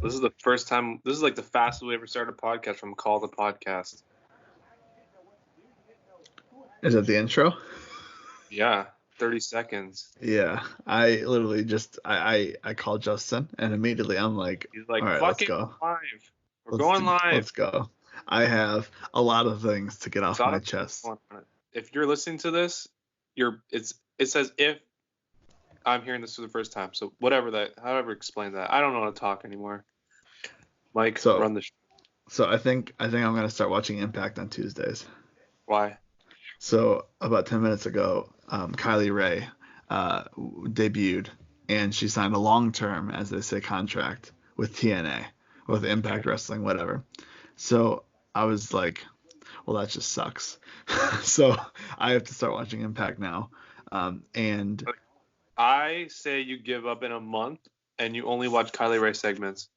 This is the first time. This is like the fastest we ever started a podcast from Call the Podcast. Is that the intro? Yeah, 30 seconds. Yeah, I literally just I called Justin and immediately I'm like, He's like, all right, let's fucking go. live. We're going live. Let's go. I have a lot of things to get off my chest. If you're listening to this, it says if I'm hearing this for the first time. So however explain that. I don't know how to talk anymore. Mike, run the show. So I think I'm gonna start watching Impact on Tuesdays. Why? So about 10 minutes ago, Kylie Ray debuted, and she signed a long-term, as they say, contract with TNA, with Impact Wrestling, whatever. So I was like, well, that just sucks. So I have to start watching Impact now. And I say you give up in a month and you only watch Kylie Ray segments.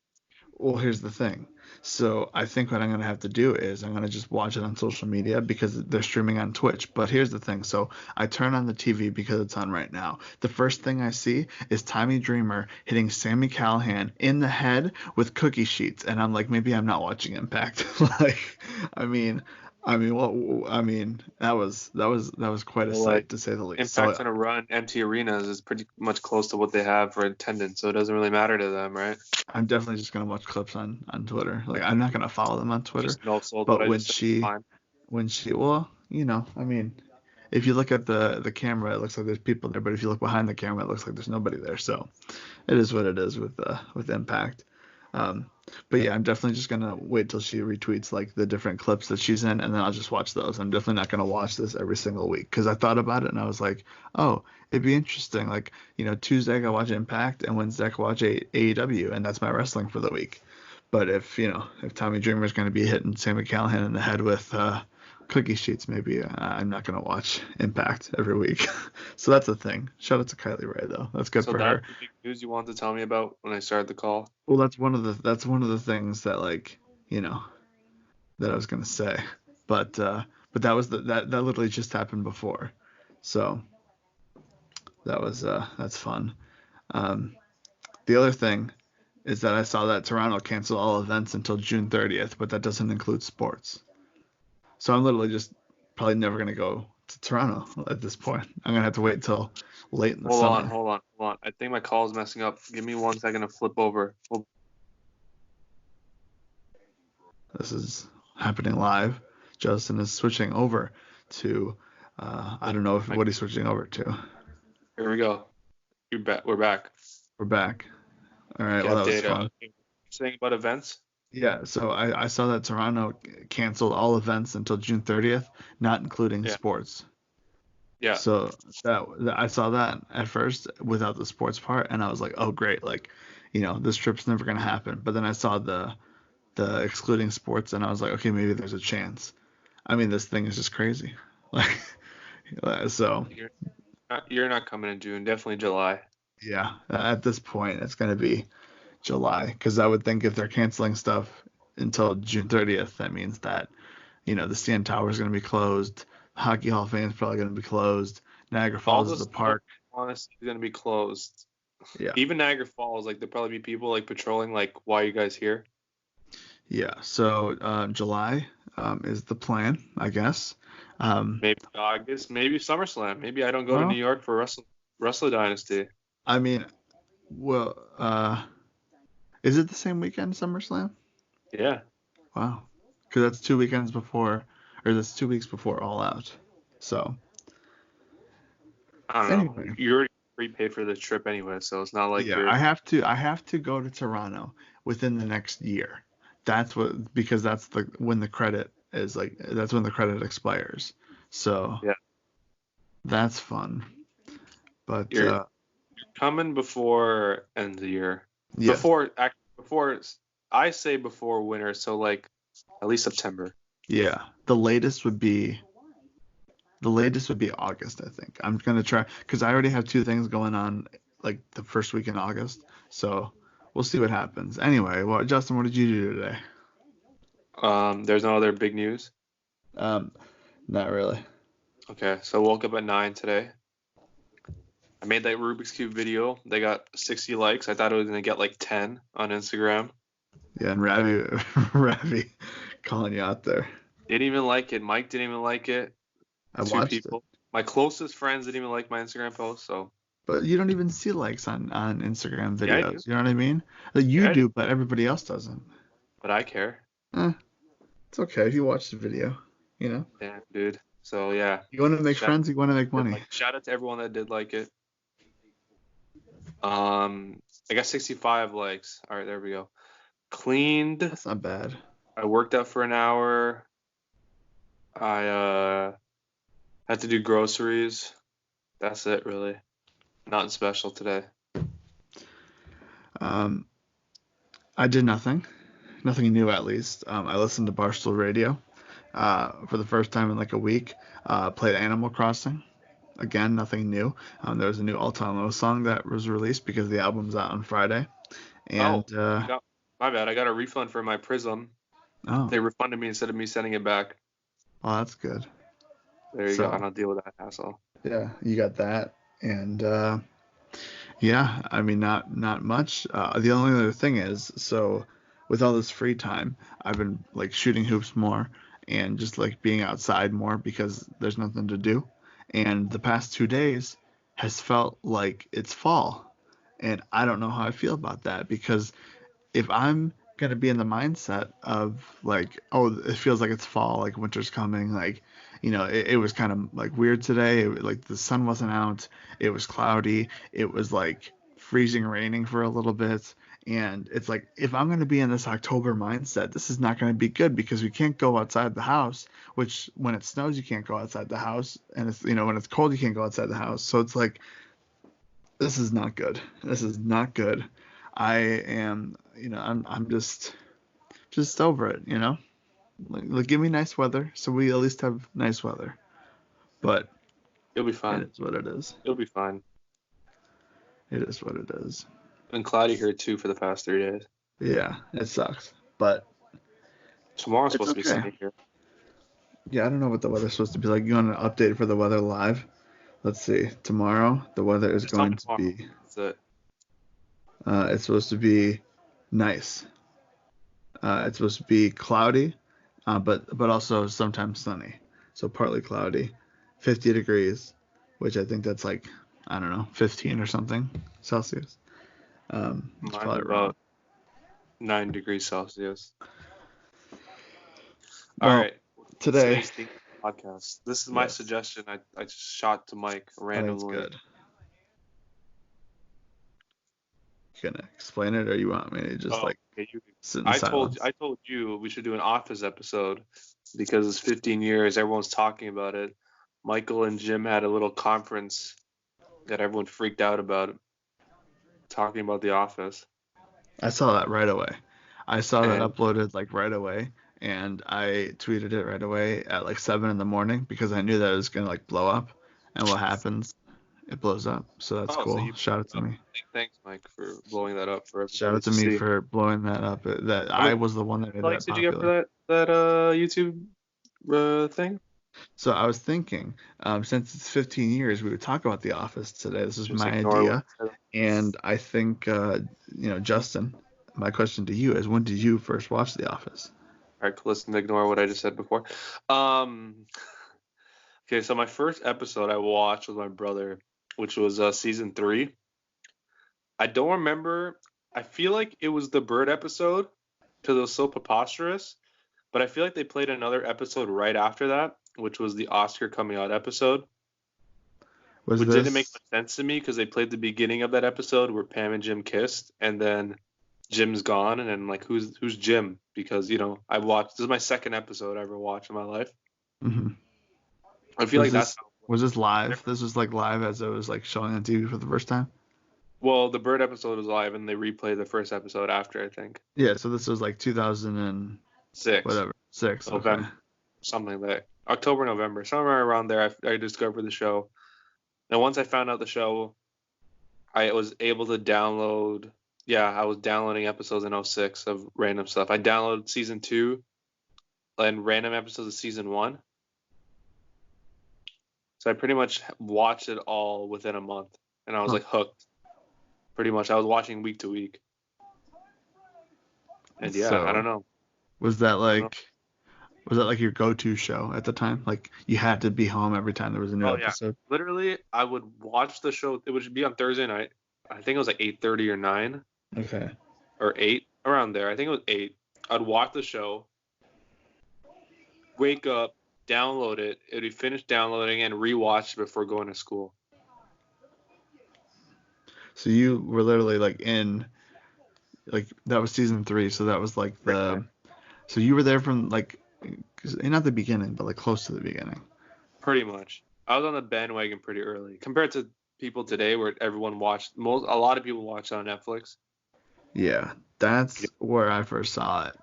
Well, here's the thing. So I think what I'm going to have to do is I'm going to just watch it on social media because they're streaming on Twitch. But here's the thing. So I turn on the TV because it's on right now. The first thing I see is Tommy Dreamer hitting Sami Callihan in the head with cookie sheets. And I'm like, maybe I'm not watching Impact. I mean, that was quite a sight, to say the least. Impact's gonna run empty arenas is pretty much close to what they have for attendance, so it doesn't really matter to them, right? I'm definitely just gonna watch clips on Twitter. Like, I'm not gonna follow them on Twitter. But well, if you look at the camera, it looks like there's people there, but if you look behind the camera, it looks like there's nobody there. So it is what it is with Impact. But yeah, I'm definitely just gonna wait till she retweets like the different clips that she's in, and then I'll just watch those. I'm definitely not gonna watch this every single week because I thought about it and I was like, oh, it'd be interesting. Like, Tuesday I can watch Impact and Wednesday I can watch AEW, and that's my wrestling for the week. But if Tommy Dreamer is gonna be hitting Sami Callihan in the head with cookie sheets, maybe I'm not gonna watch Impact every week. So that's the thing. Shout out to Kylie Ray though. That's good for her. So that's the big news you wanted to tell me about when I started the call? Well, that's one of the things that that I was gonna say. But that was that literally just happened before. So that's fun. The other thing is that I saw that Toronto canceled all events until June 30th, but that doesn't include sports. So I'm literally just probably never going to go to Toronto at this point. I'm going to have to wait until late in the summer. Hold on. I think my call is messing up. Give me 1 second to flip over. This is happening live. Justin is switching over to, I don't know what he's switching over to. Here we go. We're back. We're back. All right, well, that was fun. Saying about events? Yeah, so I saw that Toronto canceled all events until June 30th, not including sports. Yeah. So I saw that at first without the sports part, and I was like, oh great, like, this trip's never gonna happen. But then I saw the excluding sports, and I was like, okay, maybe there's a chance. I mean, this thing is just crazy. Like, so. You're not coming in June, definitely July. Yeah, at this point, it's gonna be July, because I would think if they're canceling stuff until June 30th, that means that the CN Tower is going to be closed, Hockey Hall of Fame is probably going to be closed, Niagara Falls is a park. Honestly, is going to be closed. Yeah. Even Niagara Falls, like, there'll probably be people like patrolling, like, why are you guys here? Yeah. So July is the plan, I guess. Maybe August, maybe SummerSlam. Maybe I don't go to New York for Wrestle Dynasty. I mean, well, is it the same weekend, SummerSlam? Yeah. Wow. Because that's 2 weekends before, or that's 2 weeks before All Out. So. I don't know. You already prepaid for the trip anyway, so it's not like I have to go to Toronto within the next year. Because that's when the credit expires. So. Yeah. That's fun. But you're coming before end of the year. Yeah. Before winter, so like at least September. Yeah, the latest would be August, I think. I'm gonna try because I already have 2 things going on like the first week in August, so we'll see what happens. Anyway, Justin, what did you do today? There's no other big news. Not really. Okay, so I woke up at 9 today. I made that Rubik's Cube video. They got 60 likes. I thought it was going to get like 10 on Instagram. Yeah, and Ravi calling you out there. Didn't even like it. Mike didn't even like it. I Two watched it. people. My closest friends didn't even like my Instagram post. So But you don't even see likes on Instagram yeah, I do. videos. You know what I mean? Like you Yeah, I do. do, but everybody else doesn't. But I care. Eh, it's okay if you watch the video. You know, Damn, dude. So yeah, you want to make shout friends, you want to make did money. like shout out to everyone that did like it. I got 65 likes. All right, there we go. Cleaned. That's not bad. I worked out for an hour. I had to do groceries. That's it, really. Nothing special today. Um, I did nothing new at least. I listened to Barstool Radio for the first time in like a week. Played Animal Crossing. Again, nothing new. There was a new All Time Low song that was released because the album's out on Friday. And Oh, I got my bad. I got a refund for my Prism. oh, They refunded me instead of me sending it back. well, that's good. There you go. I So don't deal with that hassle. yeah, you got that, and yeah, I mean not much. The only other thing is, so with all this free time, I've been like shooting hoops more and just like being outside more because there's nothing to do. And the past 2 days has felt like it's fall, and I don't know how I feel about that because if I'm gonna be in the mindset of like, oh, it feels like it's fall, like winter's coming, like, it was kind of like weird today. Like the sun wasn't out, it was cloudy, it was like freezing, raining for a little bit, and it's like if I'm gonna be in this October mindset, this is not gonna be good because we can't go outside the house. Which when it snows, you can't go outside the house, and it's when it's cold, you can't go outside the house. So it's like this is not good. This is not good. I am, I'm just over it, Like, give me nice weather, so we at least have nice weather. But You'll be it fine. is what it is. You'll be fine. It is what it is. Been cloudy here too for the past 3 days. Yeah, it sucks, but Tomorrow's it's supposed to be okay. sunny here. Yeah, I don't know what the weather's supposed to be like. You want an update for the weather live? Let's see. Tomorrow, the weather is Just tell me going to tomorrow. be. That's it. It's supposed to be nice. It's supposed to be cloudy, but also sometimes sunny. So partly cloudy, 50 degrees, which I think that's like I don't know, 15 or something Celsius. It's Mine's probably wrong. about 9 degrees Celsius. All Well, right. today, Today's theme podcast. This is my yes, suggestion. I just shot to Mike I think it's randomly. good. You gonna explain it, or you want me to just Oh, like okay. sit in I silence? told you we should do an Office episode because it's 15 years. Everyone's talking about it. Michael and Jim had a little conference that everyone freaked out about, talking about The Office. I saw that right away. I saw that And uploaded like right away, and I tweeted it right away at like 7 in the morning because I knew that it was gonna like blow up. And what happens? It blows up. So that's oh, so cool. you Shout out to up. me. Thanks, Mike, for blowing that up for Shout everybody out to to me see. for blowing that up. That How I many was the one that made likes that did you get for popular. that YouTube thing? So I was thinking, since it's 15 years, we would talk about The Office today. This is Just my ignore what idea, I said. and I think, Justin, my question to you is, when did you first watch The Office? All right, listen, ignore what I just said before. Um, okay, so my first episode I watched with my brother, which was season 3. I don't remember. I feel like it was the bird episode because it was so preposterous. But I feel like they played another episode right after that, which was the Oscar coming out episode, Was which didn't make this much sense to me because they played the beginning of that episode where Pam and Jim kissed, and then Jim's gone, and then like who's Jim? Because I watched this is my second episode I ever watched in my life. mhm. I feel was like that's this how it was this was. live? This was like live as it was like showing on TV for the first time. Well, the bird episode was live, and they replayed the first episode after, I think. Yeah, so this was like 2000 and 6 whatever, 6. Okay. November, something like that. October, November, somewhere around there. I discovered the show, and once I found out the show, I was able to download. Yeah, I was downloading episodes in '06 of random stuff. I downloaded season 2 and random episodes of season 1. So I pretty much watched it all within a month, and I was Huh. like hooked. Pretty much, I was watching week to week. And yeah, I don't So know. was that I don't know. like was that like your go-to show at the time? Like you had to be home every time there was a new Oh yeah, episode? literally, I would watch the show. It would be on Thursday night. I think it was like 8:30 or 9 Okay. or 8 around there. I think it was 8. I'd watch the show, wake up, download it. It'd be finished downloading and rewatch it before going to school. So you were literally like in like that was season 3, so that was like Right there. the so you were there from like not the beginning, but like close to the beginning. Pretty much. I was on the bandwagon pretty early compared to people today where everyone watched a lot of people watch on Netflix. Yeah, Yeah. that's where I first saw it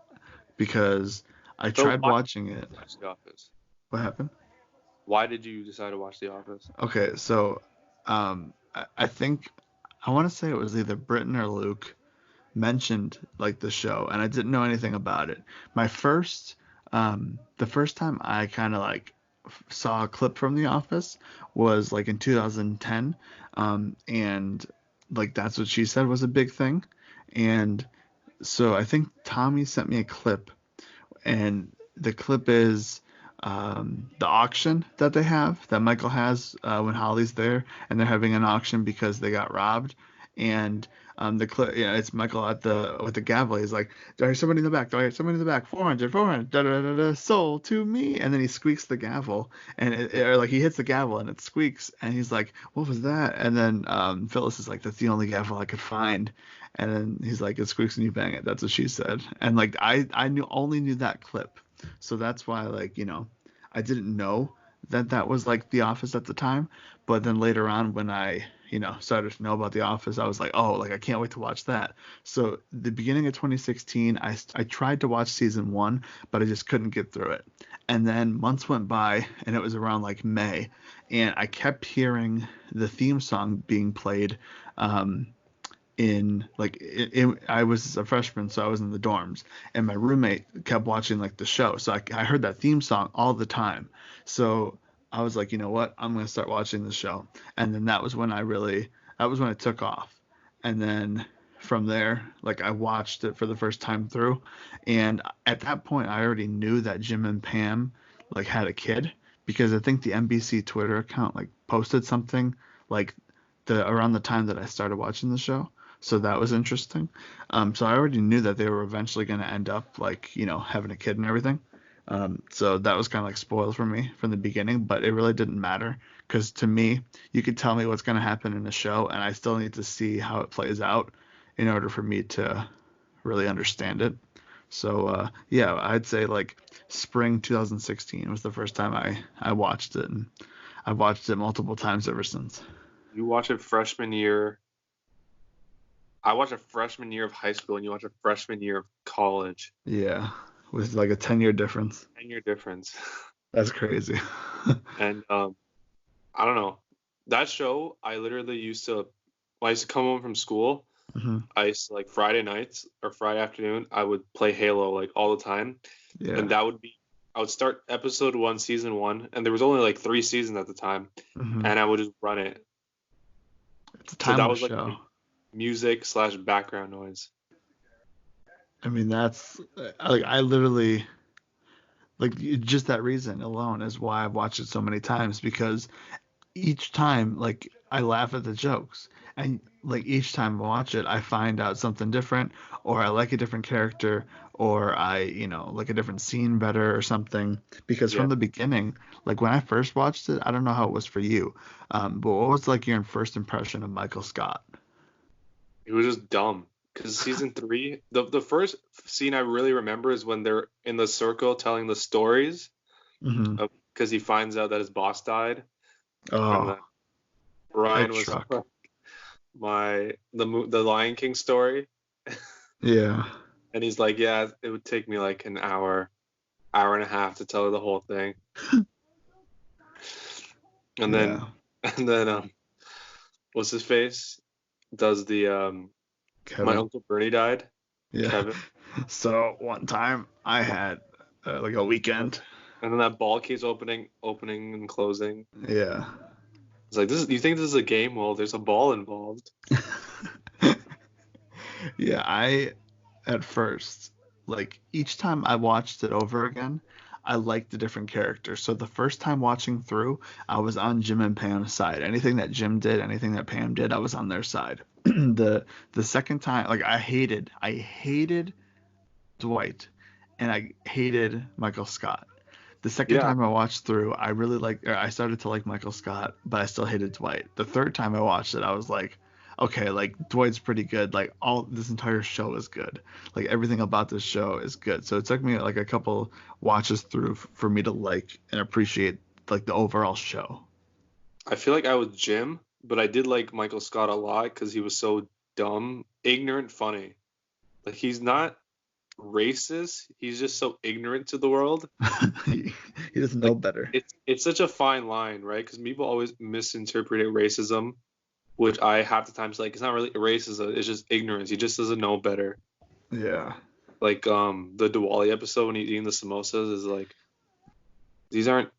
because I So tried why watching it. did you watch The Office? What happened? Why did you decide to watch The Office? Okay, so I think I want to say it was either Britton or Luke mentioned like the show, and I didn't know anything about it. My first, the first time I kind of like saw a clip from The Office was like in 2010, and like that's what she said was a big thing, and so I think Tommy sent me a clip, and the clip is the auction that they have that Michael has when Holly's there, and they're having an auction because they got robbed. And the clip, it's Michael at the with the gavel. He's like, "Do I hear somebody in the back? Do I hear somebody in the back? 400, 400, da da da da, sold to me." And then he squeaks the gavel, and or like he hits the gavel and it squeaks, and he's like, "What was that?" And then Phyllis is like, "That's the only gavel I could find." And then he's like, "It squeaks and you bang it." That's what she said. And like I only knew that clip, so that's why like I didn't know that that was like The Office at the time. But then later on when I started to know about The Office, I was like, oh, like I can't wait to watch that. So the beginning of 2016, I tried to watch season 1, but I just couldn't get through it. And then months went by, and it was around like May, and I kept hearing the theme song being played. Um, in like I was a freshman, so I was in the dorms, and my roommate kept watching like the show, so I heard that theme song all the time. So I was like, you know what, I'm gonna start watching the show, and then that was when it took off, and then from there, like I watched it for the first time through, and at that point I already knew that Jim and Pam like had a kid because I think the NBC Twitter account like posted something like the around the time that I started watching the show. So that was interesting. So I already knew that they were eventually going to end up like, having a kid and everything. So that was kind of like spoiled for me from the beginning, but it really didn't matter because to me, you could tell me what's going to happen in the show, and I still need to see how it plays out in order for me to really understand it. So yeah, I'd say like spring 2016 was the first time I watched it, and I've watched it multiple times ever since. You watch it freshman year. I watched a freshman year of high school, and you watch a freshman year of college. Yeah, with like a 10-year difference. 10-year difference. That's crazy. And I don't know. That show, I literally used to, when I used to come home from school, Hmm. I used to like Friday nights or Friday afternoon, I would play Halo like all the time. And Yeah. that would be, I would start episode 1, season 1, and there was only like 3 seasons at the time, Hmm. and I would just run it. It's a So that timeless was like show. my music slash background noise. I mean, that's like I literally like just that reason alone is why I've watched it so many times because each time like I laugh at the jokes, and like each time I watch it I find out something different, or I like a different character, or I like a different scene better or something, because Yeah. from the beginning, like when I first watched it, I don't know how it was for you, but what was like your first impression of Michael Scott? It was just dumb. Because season 3, the first scene I really remember is when they're in the circle telling the stories, Hmm. because he finds out that his boss died, and Oh, then that Ryan was truck. the Lion King story, Yeah. and he's like, yeah, it would take me like an hour and a half to tell her the whole thing, and then Yeah. and then what's his face does the my Kevin. uncle Bernie died, Yeah. Kevin, So one time I had like a and weekend. then that ball keeps opening and closing. Yeah. It's like this. You think this is a game? Well, there's a ball involved. Yeah, I at first. like each time I watched it over again, I liked the different characters. So the first time watching through, I was on Jim and Pam's side. Anything that Jim did, anything that Pam did, I was on their side. The second time, like I hated Dwight, and I hated Michael Scott. The second Yeah, time I watched through, I started to like Michael Scott, but I still hated Dwight. The third time I watched it, I was like, okay, like Dwight's pretty good. Like all this entire show is good. Like everything about this show is good. So it took me like a couple watches through for me to like and appreciate like the overall show. I feel like I was Jim, but I did like Michael Scott a lot because he was so dumb, ignorant, funny. Like he's not racist. He's just so ignorant to the world. He doesn't know Like better. it's such a fine line, right? Because people always misinterpret racism, which I half the times like it's not really racism. It's just ignorance. He just doesn't know better. Yeah. Like the Diwali episode when he's eating the samosas is like those aren't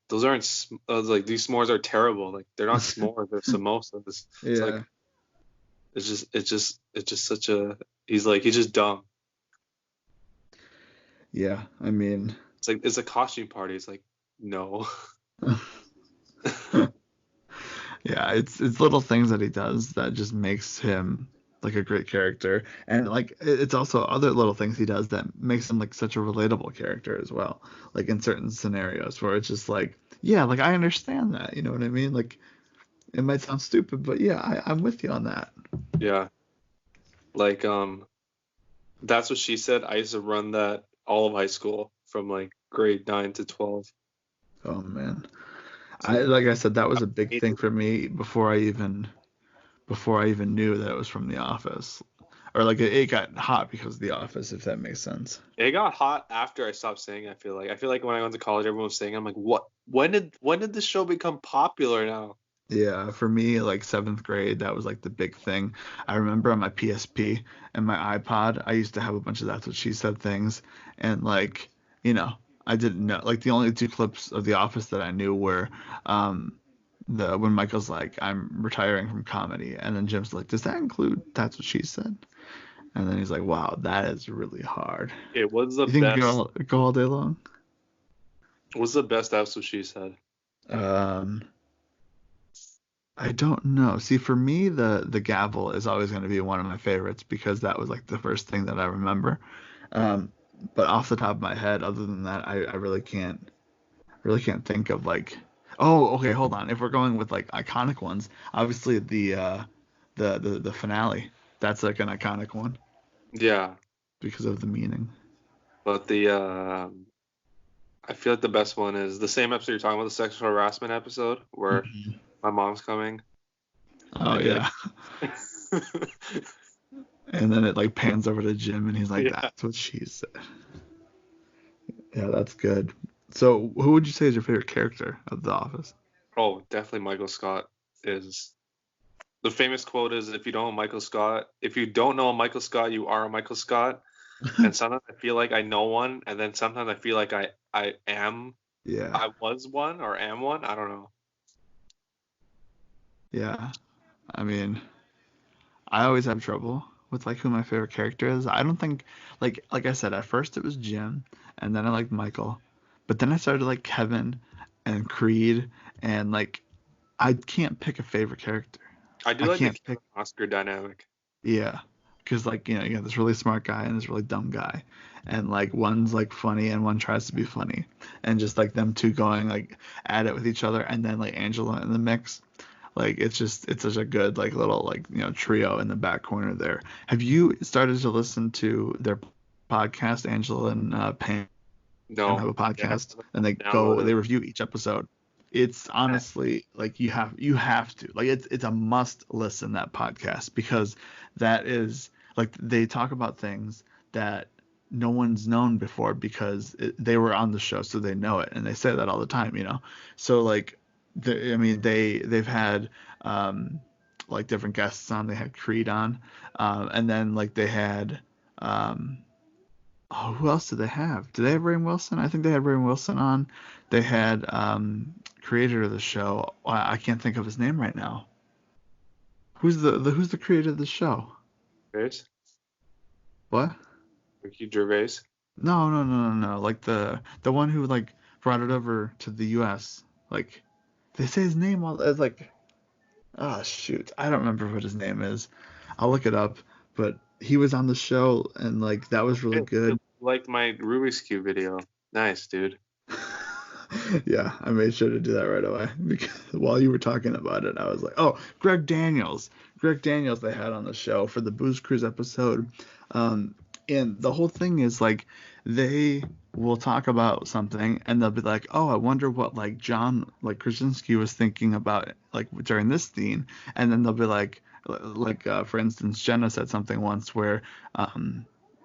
like these s'mores are terrible. Like they're not s'mores, they're samosas. It's like Yeah. it's just such a he's just dumb. Yeah. I mean, It's like it's a costume party. It's like no. yeah, it's little things that he does that just makes him like a great character, and like it's also other little things he does that makes him like such a relatable character as well. Like in certain scenarios where it's just like, yeah, like I understand that, you know what I mean? Like it might sound stupid, but yeah, I'm with you on that. Yeah. Like that's what she said. I used to run that all of high school from like grade 9 to 12. Oh man, So like I said, that was a big it, thing for me before I even knew that it was from The Office, or like it got hot because of The Office, if that makes sense. it got hot after I stopped saying. I feel like when I went to college, everyone was saying. I'm like, what? When did this show become popular now? Yeah, for me, like seventh grade, that was like the big thing. I remember on my PSP and my iPod, I used to have a bunch of That's What She Said things, and like, you know, I didn't know. Like the only two clips of The Office that I knew were, um, the when Michael's like, "I'm retiring from comedy," and then Jim's like, "Does that include That's What She Said?" And then he's like, "Wow, that is really hard." It was the You think you best. go all day long? Was the best. That's what she said. Um, I don't know. See, for me, the gavel is always going to be one of my favorites because that was like the first thing that I remember. Um, but off the top of my head, other than that, I really can't think of like. Oh, okay, hold on. If we're going with like iconic ones, obviously the finale. That's like an iconic one Yeah, because of the meaning. but I feel like the best one is the same episode you're talking about, the sexual harassment episode where Mhm. my mom's coming Oh and yeah. And then it like pans over to Jim and he's like, yeah. "That's what she said." Yeah, that's good. So, who would you say is your favorite character of The Office? Oh, definitely Michael Scott is the famous quote is if you don't know a Michael Scott, you are a Michael Scott. And sometimes I feel like I know one, and then sometimes I feel like Yeah, I was one or am one. I don't know. yeah. I mean, I always have trouble with like who my favorite character is. I don't think like I said at first it was Jim, and then I liked Michael, but then I started to like Kevin and Creed, and like I can't pick a favorite character. I do I like the can't pick. Kevin Oscar dynamic. Yeah, because like you have this really smart guy and this really dumb guy, and like one's like funny and one tries to be funny, and just like them two going like at it with each other, and then like Angela in the mix. Like it's such a good like little like trio in the back corner there. Have you started to listen to their podcast? Angela and Pam have No, a yeah, I podcast, haven't and they downloaded. review each episode. It's honestly like you have to like it's a must listen that podcast because that is like they talk about things that no one's known before because they were on the show so they know it and they say that all the time. So like I mean they've had um like different guests on. They had Creed on, and then like they had um oh, who else did they have? Did they have Rainn Wilson? I think they had Rainn Wilson on. They had creator of the show. I can't think of his name right now. Who's the creator of the show? Gervais? What? Ricky Gervais? No. Like the one who like brought it over to the U.S. Like they say his name all it's like shoot, I don't remember what his name is. I'll look it up. But he was on the show and like that was really Hey, you good. liked my Rubik's Cube video. Nice, dude. Yeah, I made sure to do that right away because while you were talking about it, I was like, oh, Greg Daniels. Greg Daniels they had on the show for the Booze Cruise episode. Um, and the whole thing is like they will talk about something and they'll be like, oh, I wonder what like John like Krasinski was thinking about like during this scene. And then they'll be like for instance, Jenna said something once where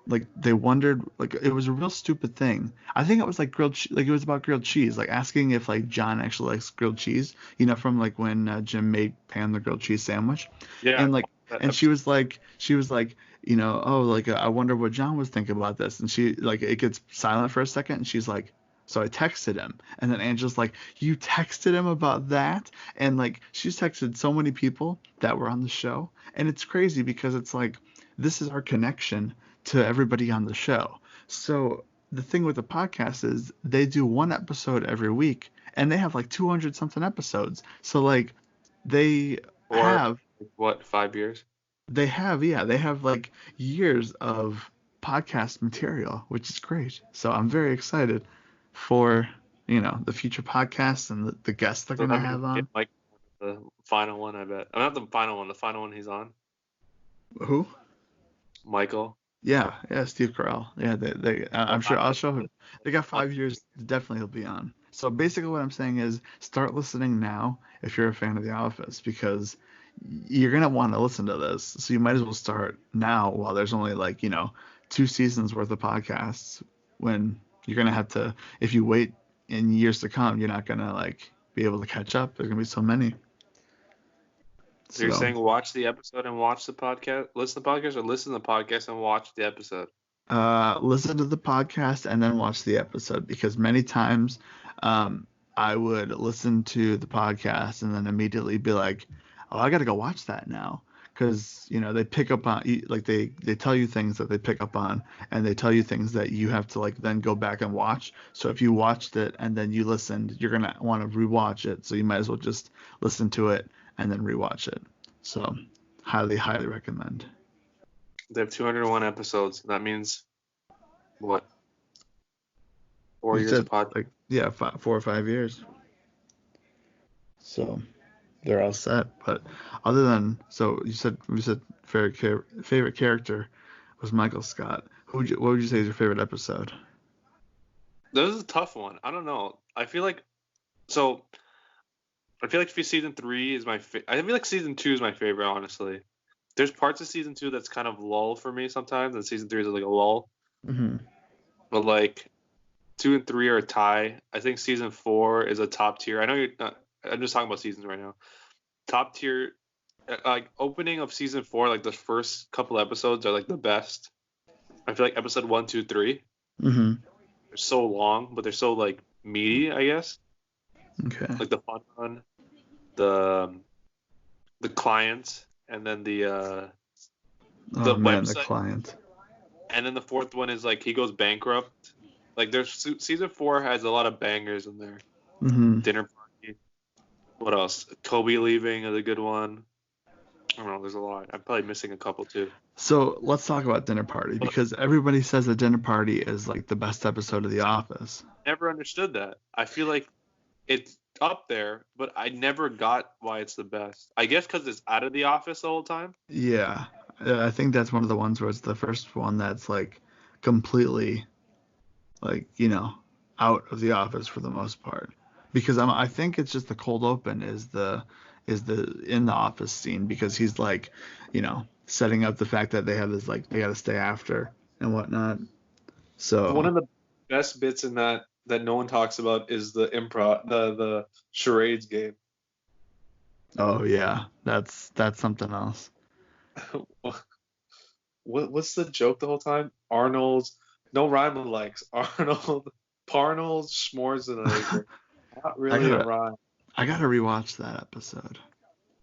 like they wondered like it was a real stupid thing. I think it was like like it was about grilled cheese, like asking if like John actually likes grilled cheese, from like when Jim made Pam the grilled cheese sandwich, Yeah, and like that and episode. she was like oh like I wonder what John was thinking about this, and she like it gets silent for a second, and she's like. So I texted him, and then Angela's like, "You texted him about that?" And like she's texted so many people that were on the show, and it's crazy because it's like this is our connection to everybody on the show. So the thing with the podcast is they do one episode every week and they have like 200 something episodes. So like they For have what, 5 years? they have like years of podcast material, which is great. So I'm very excited for, the future podcasts and the guests they're So going to that means have we get on. Mike the final one, I bet. Not the final one. The final one he's on. Who? Michael. Yeah, Steve Carell. Yeah, Or I'm sure not I'll the, show him. They got not 5 years. Definitely he'll be on. So basically, what I'm saying is, start listening now if you're a fan of The Office, because you're gonna want to listen to this. So you might as well start now while there's only like 2 seasons worth of podcasts. When you're gonna have to, if you wait in years to come, you're not gonna like be able to catch up. There's gonna be so many. So you're So saying watch the episode and watch the podcast, listen to the podcast, or listen to the podcast and watch the episode? listen to the podcast and then watch the episode because many times um, I would listen to the podcast and then immediately be like, oh, I got to go watch that now. Because they pick up on like they tell you things that they pick up on and they tell you things that you have to like then go back and watch. So if you watched it and then you listened, you're gonna want to rewatch it. So you might as well just listen to it and then rewatch it. So highly recommend. They have 201 episodes. That means what? Four You years of said pod. like 4 or 5 years. So they're all set. But other than so you said favorite character was Michael Scott. What would you say is your favorite episode? This is a tough one. I don't know. So. I feel like season three is my. I feel like season two is my favorite, honestly. There's parts of season two that's kind of lull for me sometimes, and season three is like a lull. Hmm. But like two and three are a tie. I think season four is a top tier. I know you're not. I'm just talking about seasons right now. Top tier, like opening of season four, like the first couple episodes are like the best. I feel like episode one, two, three, Hmm. they're so long, but they're so like meaty, I guess. Okay. Like the fun one, the the client, and then the Oh man, the website, client. and then the fourth one is like he goes bankrupt. Like there's season four has a lot of bangers in there. Hmm. Dinner party. What else? Toby leaving is a good one. I don't know. There's a lot. I'm probably missing a couple too. So let's talk about Dinner Party But because everybody says that Dinner Party is like the best episode of The Office. never understood that. I feel like it's up there, but I never got why it's the best. I guess because it's out of the office the whole time. Yeah, I think that's one of the ones where it's the first one that's like completely like out of the office for the most part because I think it's just the cold open is the in the office scene because he's like setting up the fact that they have this like they got to stay after and whatnot. One So of the best bits in that no one talks about is the improv, the charades game. oh yeah, that's something else. What's the joke the whole time? Arnold's no rhyme likes Arnold Parnold Schwarzenegger. Not I really a gotta rhyme. I gotta rewatch that episode.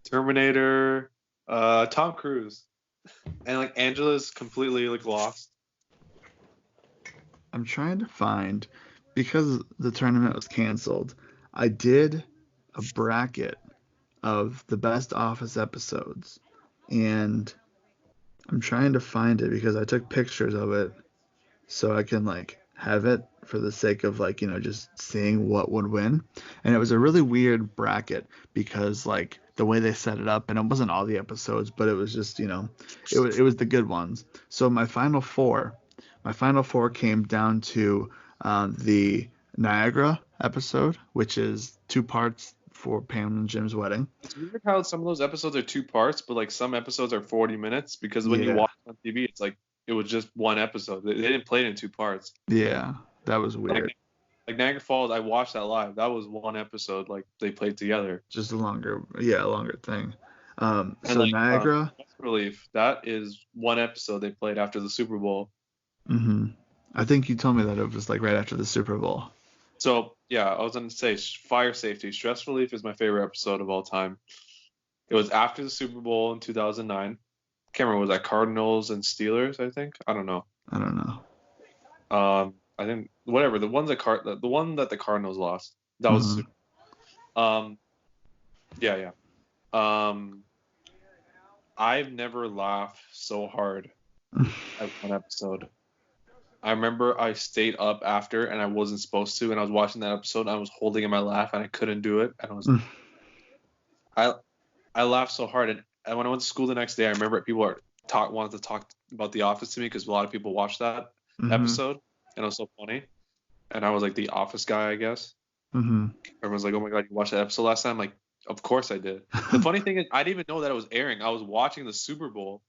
Terminator, Tom Cruise, and like Angela's completely like lost. I'm trying to find, because the tournament was canceled, I did a bracket of the best Office episodes, and I'm trying to find it because I took pictures of it so I can like have it for the sake of like, just seeing what would win. And it was a really weird bracket because like the way they set it up, and it wasn't all the episodes, but it was just, it was the good ones. So my final four came down to the Niagara episode, which is two parts for Pam and Jim's wedding. It's weird how some of those episodes are two parts, but like some episodes are 40 minutes because when you Yeah, watch it on TV, it's like it was just one episode. They didn't play it in two parts. yeah, that was Like, weird. like Niagara Falls, I watched that live. That was one episode, like they played together. Just a longer, yeah, a longer thing. And So like Niagara. Stress Relief, that is one episode they played after the Super Bowl. hmm I think you told me that it was like right after the Super Bowl. So yeah, I was gonna say Fire Safety, Stress Relief is my favorite episode of all time. It was after the Super Bowl in 2009. Can't remember, was that Cardinals and Steelers? I think, I don't know. I don't know. I think whatever the one that the Cardinals lost. That was hmm um yeah, yeah. Um I've never laughed so hard at one episode. I remember I stayed up after and I wasn't supposed to, and I was watching that episode and I was holding in my laugh and I couldn't do it, and I I laughed so hard, and when I went to school the next day, I remember people wanted to talk about The Office to me because a lot of people watched that hmm episode and it was so funny, and I was like the Office guy, I guess. hmm Everyone's like, "Oh my god, you watched that episode last time?" I'm like, of course I did. The funny thing is, I didn't even know that it was airing. I was watching the Super Bowl,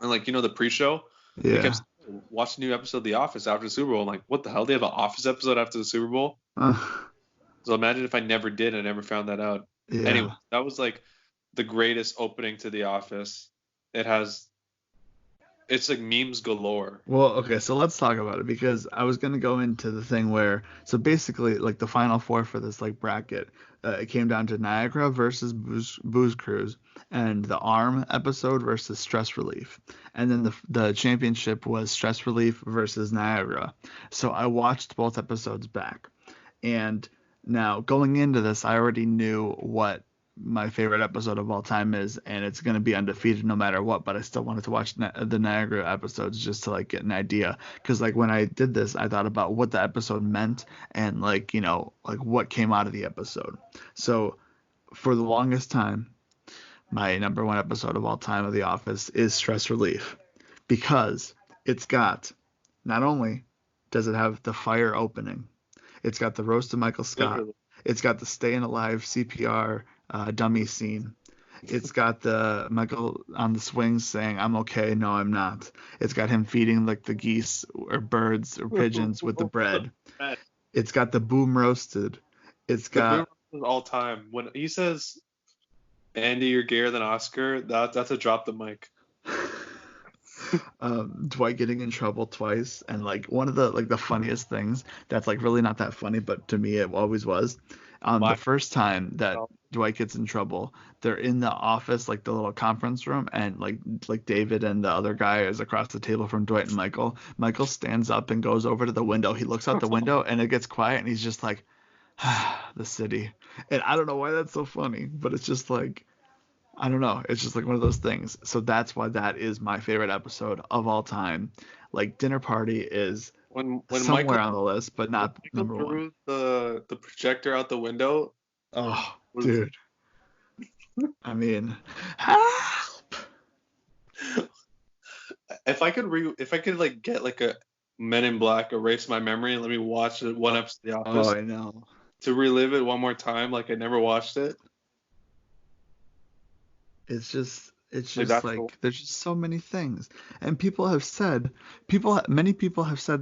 and like the pre-show, they kept Yeah. saying, watch the new episode of The Office after the Super Bowl. I'm like, what the hell? They have an Office episode after the Super Bowl? So imagine if I never did, I never found that out. Anyway, Yeah. that was like the greatest opening to The Office. It has, it's like memes galore. Well, okay, so let's talk about it because I was gonna go into the thing where, so basically, like the final four for this like bracket, it came down to Niagara versus Booze Cruise, and the Arm episode versus Stress Relief, and then the championship was Stress Relief versus Niagara. So I watched both episodes back, and now going into this, I already knew what my favorite episode of all time is, and it's going to be undefeated no matter what. But I still wanted to watch the Niagara episodes just to like get an idea, because like when I did this, I thought about what the episode meant and like like what came out of the episode. So for the longest time, my number one episode of all time of The Office is Stress Relief, because it's got, not only does it have the fire opening, it's got the roast of Michael Scott. Literally. It's got the staying alive CPR dummy scene. It's got the Michael on the swings saying, "I'm okay, no, I'm not." It's got him feeding like the geese or birds or pigeons with the bread. Man, It's got the boom roasted. It's the boom got is all time. When he says, Andy, you're gayer than Oscar, that's a drop the mic. Dwight getting in trouble twice, and like one of the funniest things that's like really not that funny, but to me it always was. The My, first time that Dwight gets in trouble, they're in the office, like the little conference room, and like David and the other guy is across the table from Dwight and Michael. Michael stands up and goes over to the window. He looks out the window, and it gets quiet, and he's just like, the city. And I don't know why that's so funny, but it's just like, I don't know. It's just like one of those things. So that's why that is my favorite episode of all time. Like Dinner Party is when somewhere on the list, but not Michael number one. threw the projector out the window, Oh, was dude. I mean, help. if I could like get like a Men in Black, erase my memory and let me watch one episode of The Oh, Office I know. to relive it one more time, like I never watched it. It's Like just that's the like there's just so many things, and many people have said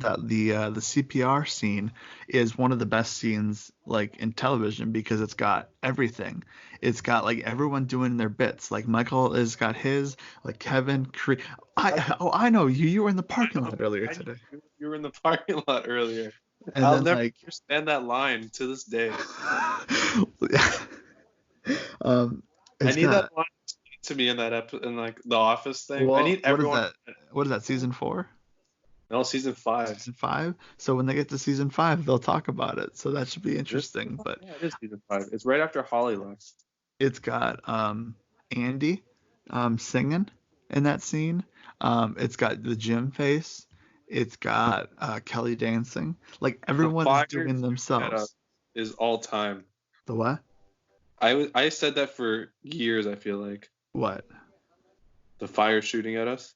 that the CPR scene is one of the best scenes like in television because it's got everything. It's got like everyone doing their bits. Like Michael has got his, like Kevin, I know you were in the parking lot earlier I know today, you were in the parking lot earlier. and I'll then never like understand that line to this day. um, I it's need that got, line to me in that in like the Office thing. I well, need everyone. what is that, season 4? No, season 5. Season 5. So when they get to season 5, they'll talk about it. So that should be Is it season interesting. 5? But Yeah, it is season 5. It's right after Holly left. it's got Andy singing in that scene. It's got the Jim face. It's got Kelly dancing. Like The everyone is fire doing shooting at us themselves. is all time. The what? I said that for years. I feel like What? the fire shooting at us.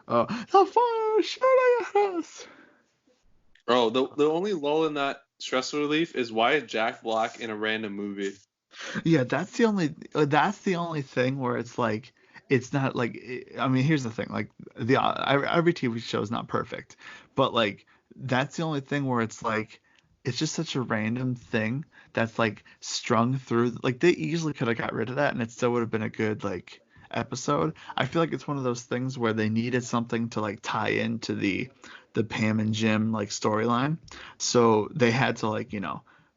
Oh, the fire shooting at us. Bro, the only lull in that stress relief is why is Jack Black in a random movie? Yeah, that's the only thing where it's like it's not like I mean, here's the thing, like every TV show is not perfect, but like that's the only thing where it's like it's just such a random thing that's like strung through, like they easily could have got rid of that and it still would have been a good like episode. I feel like it's one of those things where they needed something to like tie into the Pam and Jim like storyline. So they had to like,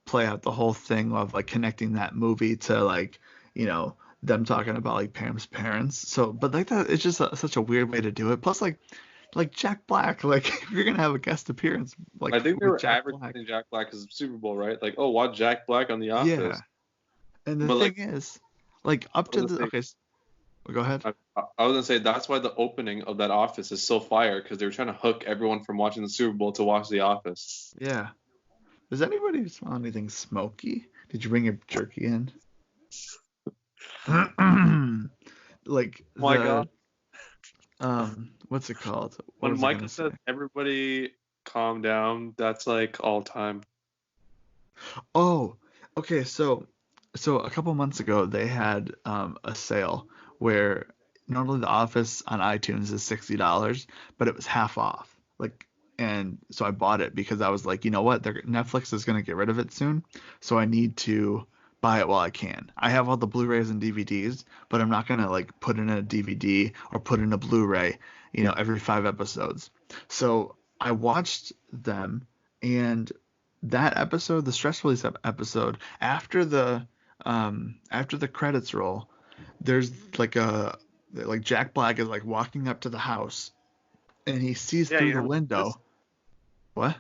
play out the whole thing of like connecting that movie to like, them talking about like Pam's parents. So, but like that, it's just such a weird way to do it. Plus, like Jack Black, like if you're gonna have a guest appearance I like think they with were Jack Black, advertising Jack Black as Super Bowl, right? Like, oh, watch Jack Black on The yeah. Office. And the But like, thing is, like up I was to gonna the say, okay, go ahead. I was gonna say that's why the opening of that Office is so fire because they were trying to hook everyone from watching the Super Bowl to watch The Office. Yeah. Does anybody smell anything smoky? Did you bring your jerky in? Like Oh my God. the what's it called? What When was I gonna Michael say? says everybody calm down, that's like all time. Oh, okay. So a couple months ago they had a sale where normally the Office on iTunes is $60, but it was half off. Like, and so I bought it because I was like, you know what? Netflix is gonna get rid of it soon, so I need to buy it while I can. I have all the Blu-rays and DVDs, but I'm not gonna like put in a DVD or put in a Blu-ray, every 5 episodes. So I watched them, and that episode, the stress release episode, after the credits roll, there's like Jack Black is like walking up to the house and he sees Yeah, through you the never seen this? window. What?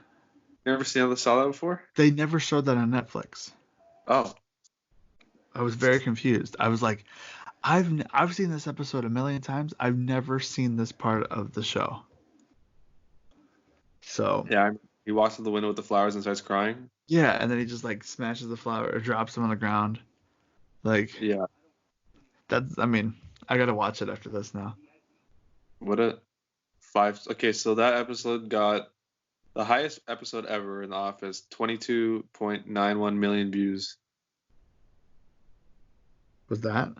Never saw that before? They never showed that on Netflix. Oh, I was very confused. I was like, I've seen this episode a million times. I've never seen this part of the show. So yeah. He walks to the window with the flowers and starts crying. yeah, and then he just like smashes the flower or drops them on the ground. Like Yeah. that's, I mean, I gotta watch it after this now. What a five. Okay, so that episode got the highest episode ever in The Office, 22.91 million views. Was that?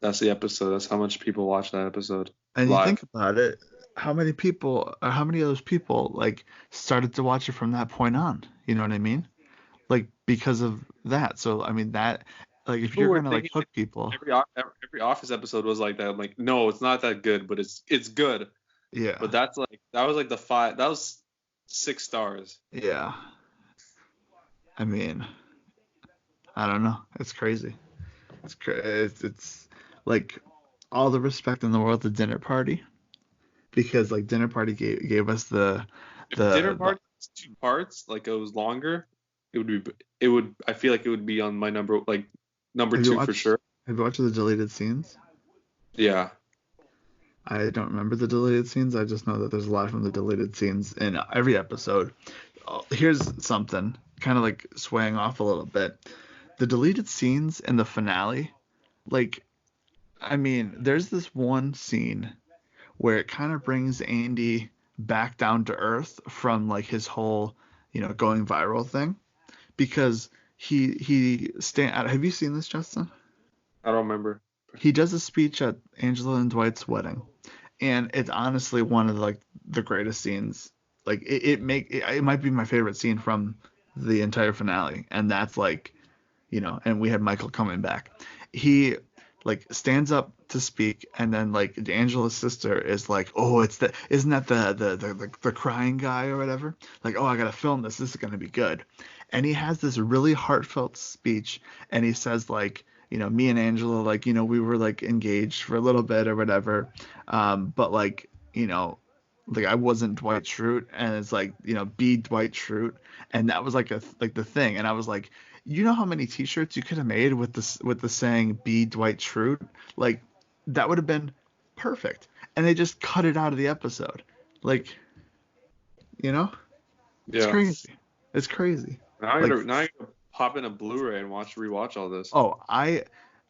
That's the episode. That's how much people watched that episode And you think live. about it, how many people, or how many of those people like started to watch it from that point on? You know what I mean? Like because of that. So I mean that, like if People you're were gonna like thinking like hook people, every Office episode was like that. I'm like, no, it's not that good, but it's good. yeah, But that was like the five. That was 6 stars. yeah. I mean, I don't know. It's crazy. It's like all the respect in the world to Dinner Party, because like Dinner Party gave us the If Dinner the Party was 2 parts, like it was longer, it would be. It would. I feel like it would be on my number have you two for watched sure. have you watched the deleted scenes? Yeah. I don't remember the deleted scenes. I just know that there's a lot from the deleted scenes in every episode. Here's something kind of like swaying off a little bit. The deleted scenes in the finale, like, I mean, there's this one scene where it kind of brings Andy back down to earth from like his whole, going viral thing, because he stand. Have you seen this, Justin? I don't remember. He does a speech at Angela and Dwight's wedding, and it's honestly one of like the greatest scenes. Like it might be my favorite scene from the entire finale, and that's like, and we had Michael coming back. He like stands up to speak, and then like Angela's sister is like, oh, isn't that the crying guy or whatever? Like, oh, I gotta film this. This is gonna be good. And he has this really heartfelt speech, and he says like, me and Angela, like, we were like engaged for a little bit or whatever, but like, like I wasn't Dwight Schrute, and it's like, be Dwight Schrute, and that was like the thing, and I was like, you know how many T-shirts you could have made with this with the saying "Be Dwight Schrute"? Like that would have been perfect, and they just cut it out of the episode. Like, you know, it's Yeah. crazy. It's crazy. Like, Now you gotta pop in a Blu-ray and rewatch all this. oh, I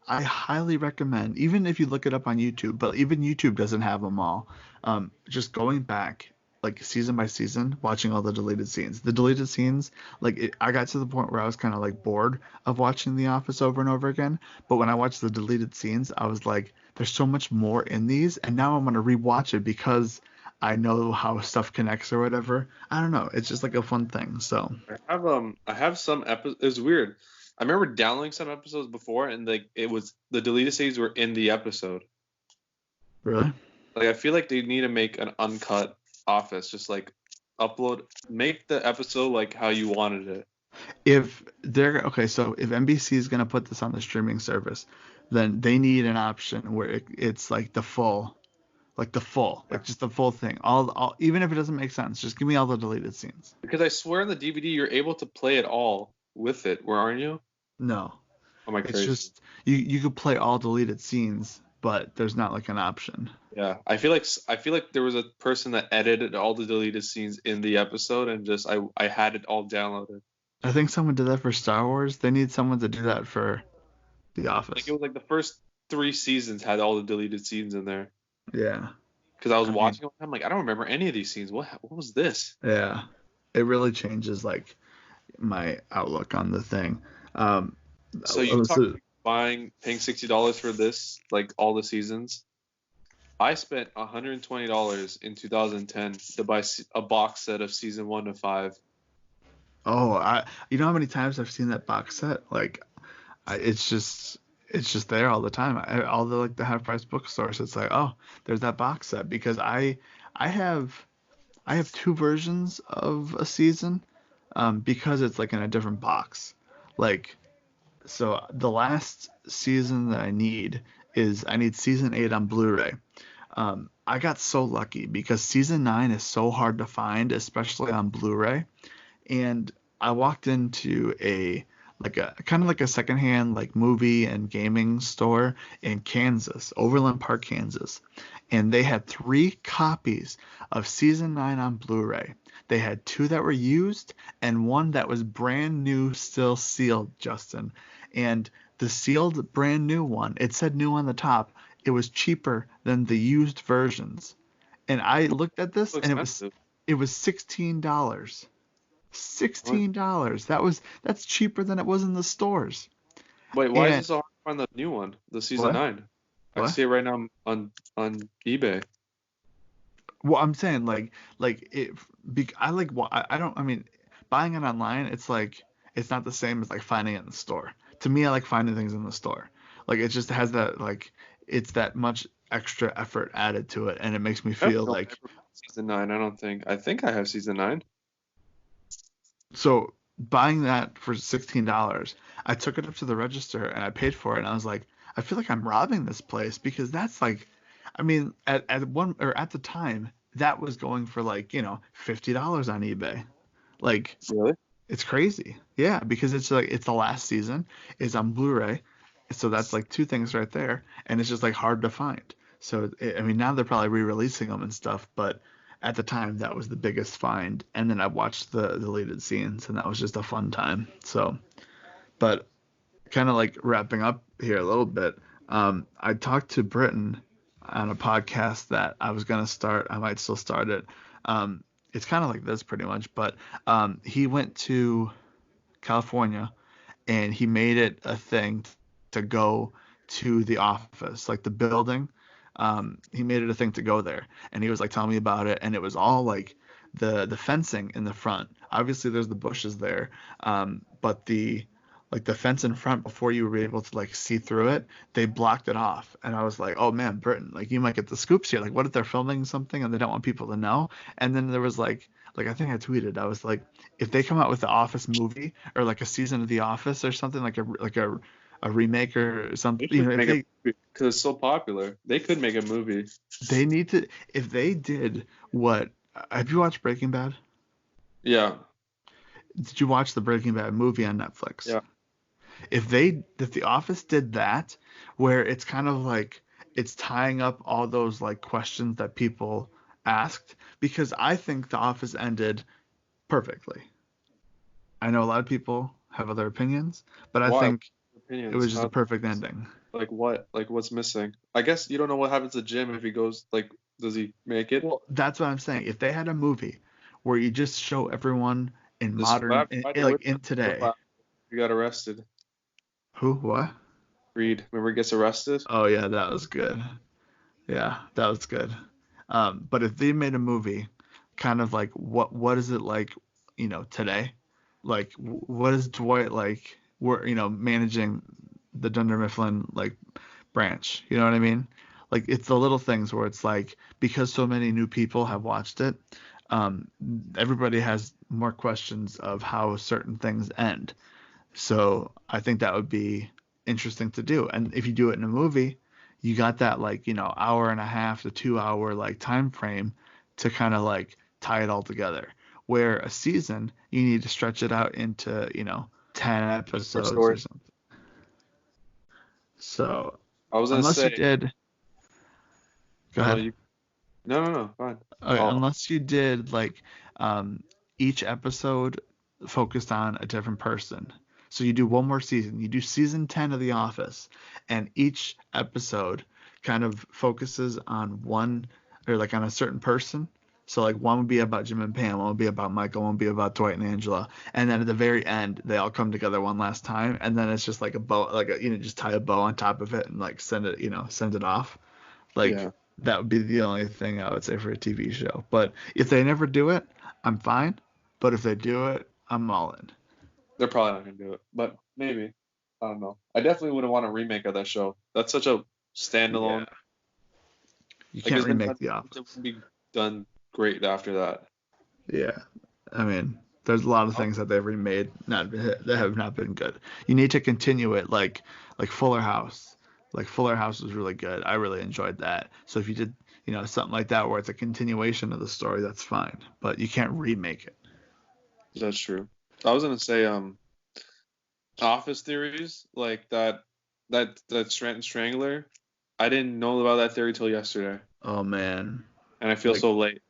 highly recommend, even if you look it up on YouTube, but even YouTube doesn't have them all. Just going back, like season by season, watching all the deleted scenes. The deleted scenes, I got to the point where I was kind of like bored of watching The Office over and over again. But when I watched the deleted scenes, I was like, there's so much more in these, and now I'm gonna rewatch it because I know how stuff connects or whatever. I don't know. It's just like a fun thing. So I have some episodes. It's weird. I remember downloading some episodes before, and like it was the deleted scenes were in the episode. really. Like I feel like they need to make an uncut Office, just like make the episode like how you wanted it. If they're okay, so if NBC is gonna put this on the streaming service, then they need an option where it's Yeah. like just the full thing. All, even if it doesn't make sense, just give me all the deleted scenes. Because I swear on the DVD you're able to play it all with it. Where aren't you? No, Am I it's crazy? just you could play all deleted scenes, but there's not like an option. Yeah, I feel like there was a person that edited all the deleted scenes in the episode, and just I had it all downloaded. I think someone did that for Star Wars. They need someone to do that for The Like it Office. was like the first 3 seasons had all the deleted scenes in there. Yeah, Because I was I mean, watching it, I'm like, I don't remember any of these scenes. What was this? yeah, it really changes like my outlook on the thing. Um, So you talked about paying $60 for this, like all the seasons. I spent $120 in 2010 to buy a box set of season 1 to 5. Oh, you know how many times I've seen that box set? Like, it's just there all the time. All the like the half price bookstores. It's like, oh, there's that box set because I have I have two versions of a season, because it's like in a different box. Like, so the last season that I need season 8 on Blu-ray. I got so lucky because season 9 is so hard to find, especially on Blu-ray, and I walked into a like a kind of like a secondhand like movie and gaming store in Kansas, Overland Park, Kansas, and they had 3 copies of season 9 on Blu-ray. They had 2 that were used and 1 that was brand new, still sealed, Justin. And the sealed brand new one, it said new on the top. It was cheaper than the used versions. And I looked at this So and expensive. it was $16. What? $16. That's cheaper than it was in the stores. Wait, why is And it so hard to find the new one, the season what? 9? I What? see it right now on eBay. Well, I'm saying I like I don't I mean buying it online, it's like it's not the same as like finding it in the store. To me, I like finding things in the store. Like it just has that like it's that much extra effort added to it, and it makes me I feel don't like ever season 9. I don't think. I think I have season 9. so buying that for $16, I took it up to the register and I paid for it, and I was like, I feel like I'm robbing this place because that's like, I mean, at one or at the time that was going for like $50 on eBay. Like Really? it's crazy, yeah, because it's like it's the last season, it's on Blu-ray, so that's like 2 things right there, and it's just like hard to find. So I mean, now they're probably re-releasing them and stuff, but at the time that was the biggest find. And then I watched the deleted scenes, and that was just a fun time. So, but kind of like wrapping up here a little bit, I talked to Britton on a podcast that I was gonna start. I might still start it. It's kind of like this pretty much, but he went to California, and he made it a thing to go to the office, like the building. He made it a thing to go there, and he was like telling me about it, and it was all like the fencing in the front. Obviously, there's the bushes there, but the fence in front, before you were able to like see through it, they blocked it off. And I was like, oh man, Britain, like you might get the scoops here. Like, what if they're filming something and they don't want people to know? And then there was like I think I tweeted, I was like, if they come out with the Office movie or like a season of The Office or something, like a a remake or something. They should If make a movie because it's so popular. They could make a movie. they need to, if they did what, have you watched Breaking Bad? Yeah, Did you watch the Breaking Bad movie on Netflix? yeah. If The Office did that, where it's kind of like it's tying up all those like questions that people asked, because I think The Office ended perfectly. I know a lot of people have other opinions, but I Why? think it Opinions? was just a perfect ending. Like what? Like what's missing? I guess you don't know what happens to Jim if he goes like, does he make it? Well, that's what I'm saying. If they had a movie where you just show everyone in This modern, what happened like in what today, happened? He got arrested. who, what? Reed, remember he gets arrested? Oh yeah, that was good. Yeah, that was good. But if they made a movie, kind of like what is it like, today? Like what is Dwight like? We're managing the Dunder Mifflin like branch. You know what I mean? Like it's the little things where it's like because so many new people have watched it, um, everybody has more questions of how certain things end. So I think that would be interesting to do. And if you do it in a movie, you got that like, hour and a half to 2 hour like time frame to kind of like tie it all together. Where a season, you need to stretch it out into, 10 Or episodes or story. something. So I was gonna unless you say, did, go oh no, ahead. you no, fine. Okay, Oh, unless you did like um, each episode focused on a different person. So you do one more season. You do season 10 of The Office, and each episode kind of focuses on one or like on a certain person. So like one would be about Jim and Pam, one would be about Michael, one would be about Dwight and Angela, and then at the very end they all come together one last time, and then it's just like a bow, like just tie a bow on top of it and like send it off. Like yeah. that would be the only thing I would say for a TV show. But if they never do it, I'm fine. But if they do it, I'm all in. They're probably not gonna do it, but maybe. I don't know. I definitely wouldn't want a remake of that show. That's such a Yeah. standalone. You Like can't it's been remake done. The It Office. wouldn't be done great after that. Yeah. I mean, there's a lot of things that they've remade that have not been good. You need to continue it like Fuller House. Like Fuller House was really good. I really enjoyed that. So if you did, something like that where it's a continuation of the story, that's fine. But you can't remake it. That's true. I was gonna say, office theories like that Strangler. I didn't know about that theory till yesterday, Oh man. and I feel Like so late.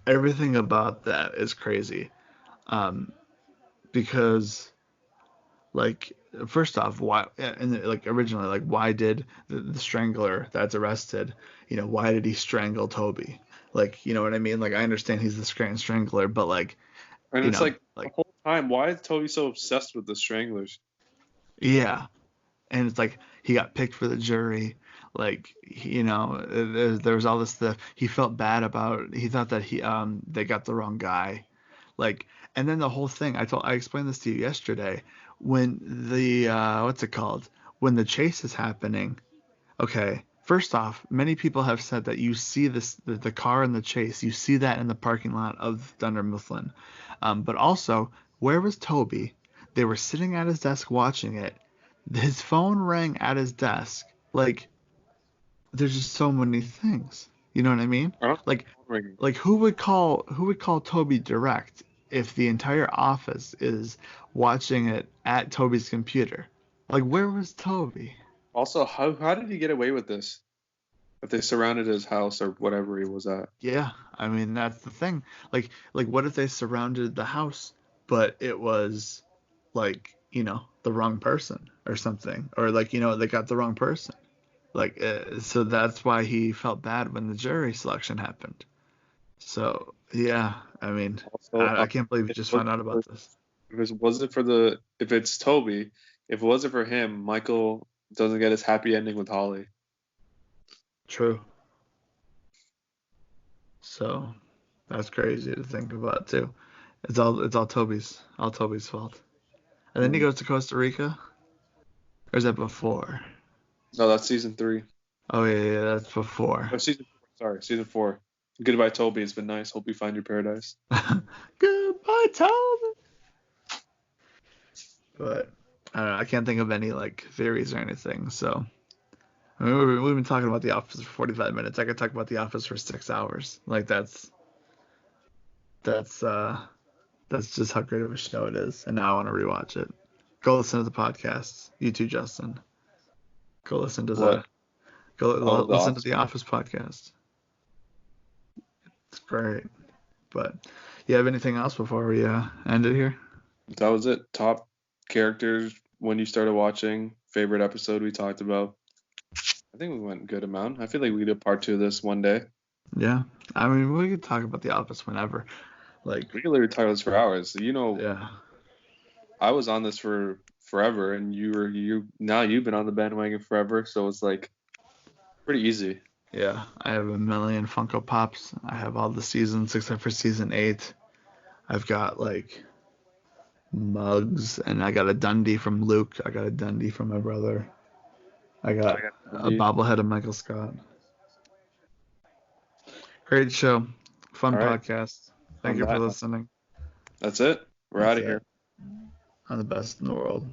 everything about that is crazy. Um, because like first off, why and like originally like why did the strangler that's arrested, why did he strangle Toby? Like, you know what I mean? Like I understand he's the strangler, but like, And it's like the like whole time, why is Toby so obsessed with the Stranglers? yeah, and it's like he got picked for the jury. Like there was all this stuff. He felt bad about. He thought that they got the wrong guy. Like, and then the whole thing. I explained this to you yesterday when the what's it called? When the chase is happening. Okay, first off, many people have said that you see the car in the chase. You see that in the parking lot of Dunder Mifflin. But also, where was Toby? They were sitting at his desk watching it. His phone rang at his desk. Like, there's just so many things. You know what I mean? I don't Like, know. Ringing. who would call Toby direct if the entire office is watching it at Toby's computer? Like, where was Toby? Also, how did he get away with this? If they surrounded his house or whatever he was at. Yeah, I mean that's the thing. Like what if they surrounded the house, but it was like, the wrong person or something, or like, they got the wrong person. Like so that's why he felt bad when the jury selection happened. So yeah, I mean, Also, I can't believe you if it just found wasn't out for, about this. if it's Toby, if it wasn't for him, Michael doesn't get his happy ending with Holly. True. So that's crazy to think about too. It's all Toby's fault. And then he Mm. goes to Costa Rica, or is that before? No, that's season 3. Oh yeah, yeah, that's before. Oh, season 4. Sorry, season 4. Goodbye, Toby. It's been nice. Hope you find your paradise. Goodbye, Toby. But I don't know, I can't think of any like theories or anything. So I mean, we've been talking about The Office for 45 minutes. I could talk about The Office for 6 hours. Like that's uh that's just how great of a show it is. And now I want to rewatch it. Go listen to the podcast. You too, Justin. Go listen to What? Oh, The listen to Office. the Office podcast. It's great. But you have anything else before we end it here? That was it. Top characters when you started watching. Favorite episode we talked about. I think we went a good amount. I feel like we could do part two of this one day. Yeah. I mean, we could talk about the Office whenever. Like, We could literally talk about this for hours. yeah. I was on this for forever, and now you've been on the bandwagon forever, so it's like pretty easy. Yeah. I have a million Funko Pops. I have all the seasons except for season 8. I've got like mugs, and I got a Dundee from Luke. I got a Dundee from my brother. I I got got a Andy. bobblehead of Michael Scott. Great show. Fun All right. podcast. Thank On you for that, listening. that's it. We're out That's of here. it. I'm the best in the world.